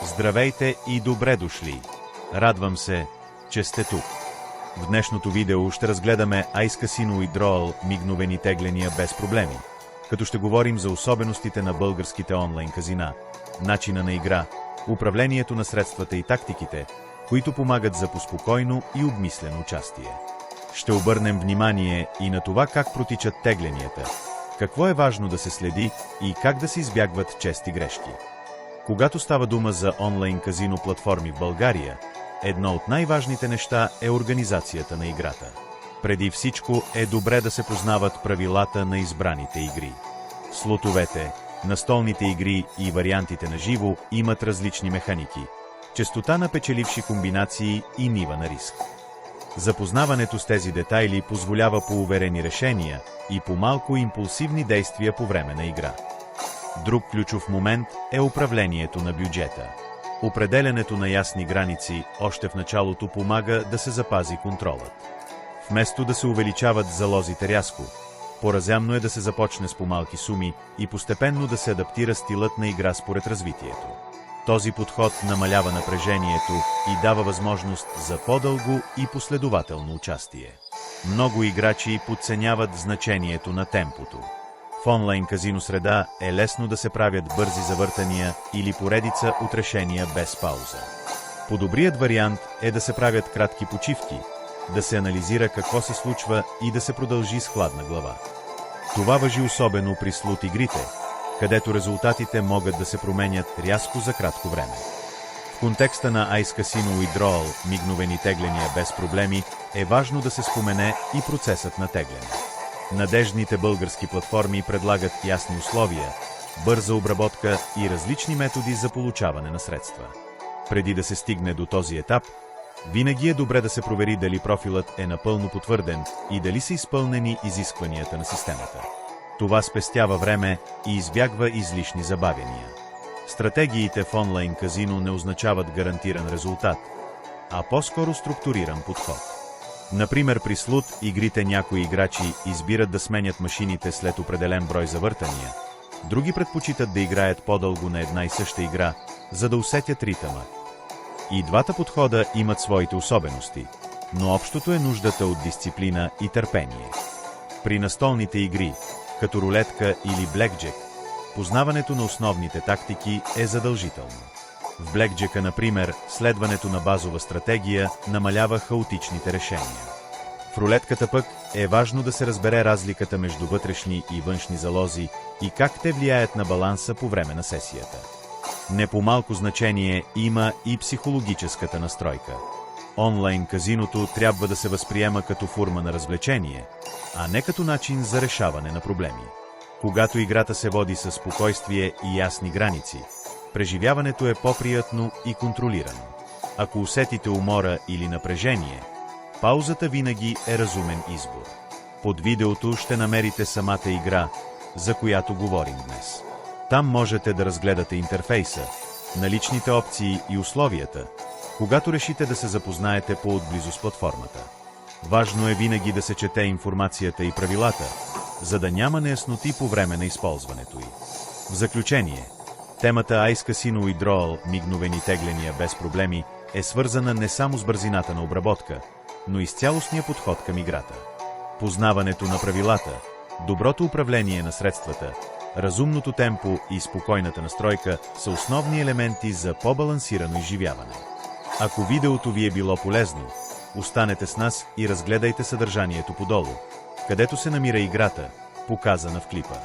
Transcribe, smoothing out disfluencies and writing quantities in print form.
Здравейте и добре дошли! Радвам се, че сте тук. В днешното видео ще разгледаме iCasino Withdrawal мигновени тегления без проблеми, като ще говорим за особеностите на българските онлайн казина, начина на игра, управлението на средствата и тактиките, които помагат за поспокойно и обмислено участие. Ще обърнем внимание и на това как протичат тегленията, какво е важно да се следи и как да се избягват чести грешки. Когато става дума за онлайн казино платформи в България, едно от най-важните неща е организацията на играта. Преди всичко е добре да се познават правилата на избраните игри. Слотовете, настолните игри и вариантите на живо имат различни механики, честота на печеливши комбинации и нива на риск. Запознаването с тези детайли позволява по-уверени решения и по-малко импулсивни действия по време на игра. Друг ключов момент е управлението на бюджета. Определянето на ясни граници още в началото помага да се запази контролът. Вместо да се увеличават залозите рязко, по-разумно е да се започне с по-малки суми и постепенно да се адаптира стилът на игра според развитието. Този подход намалява напрежението и дава възможност за по-дълго и последователно участие. Много играчи подценяват значението на темпото. В онлайн казино среда е лесно да се правят бързи завъртания или поредица от решения без пауза. По-добрият вариант е да се правят кратки почивки, да се анализира какво се случва и да се продължи с хладна глава. Това важи особено при слот игрите, където резултатите могат да се променят рязко за кратко време. В контекста на iCasino Withdrawal мигновени тегления без проблеми е важно да се спомене и процесът на тегляне. Надеждните български платформи предлагат ясни условия, бърза обработка и различни методи за получаване на средства. Преди да се стигне до този етап, винаги е добре да се провери дали профилът е напълно потвърден и дали са изпълнени изискванията на системата. Това спестява време и избягва излишни забавяния. Стратегиите в онлайн казино не означават гарантиран резултат, а по-скоро структуриран подход. Например, при слот игрите някои играчи избират да сменят машините след определен брой завъртания, други предпочитат да играят по-дълго на една и съща игра, за да усетят ритъма. И двата подхода имат своите особености, но общото е нуждата от дисциплина и търпение. При настолните игри, като рулетка или блекджек, познаването на основните тактики е задължително. В блекджека, например, следването на базова стратегия намалява хаотичните решения. В рулетката пък е важно да се разбере разликата между вътрешни и външни залози и как те влияят на баланса по време на сесията. Не по-малко значение има и психологическата настройка. Онлайн казиното трябва да се възприема като форма на развлечение, а не като начин за решаване на проблеми. Когато играта се води със спокойствие и ясни граници, преживяването е по-приятно и контролирано. Ако усетите умора или напрежение, паузата винаги е разумен избор. Под видеото ще намерите самата игра, за която говорим днес. Там можете да разгледате интерфейса, наличните опции и условията, когато решите да се запознаете по-отблизо с платформата. Важно е винаги да се чете информацията и правилата, за да няма неясноти по време на използването й. В заключение, темата iCasino Withdrawal мигновени тегления без проблеми е свързана не само с бързината на обработка, но и с цялостния подход към играта. Познаването на правилата, доброто управление на средствата, разумното темпо и спокойната настройка са основни елементи за по-балансирано изживяване. Ако видеото ви е било полезно, останете с нас и разгледайте съдържанието подолу, където се намира играта, показана в клипа.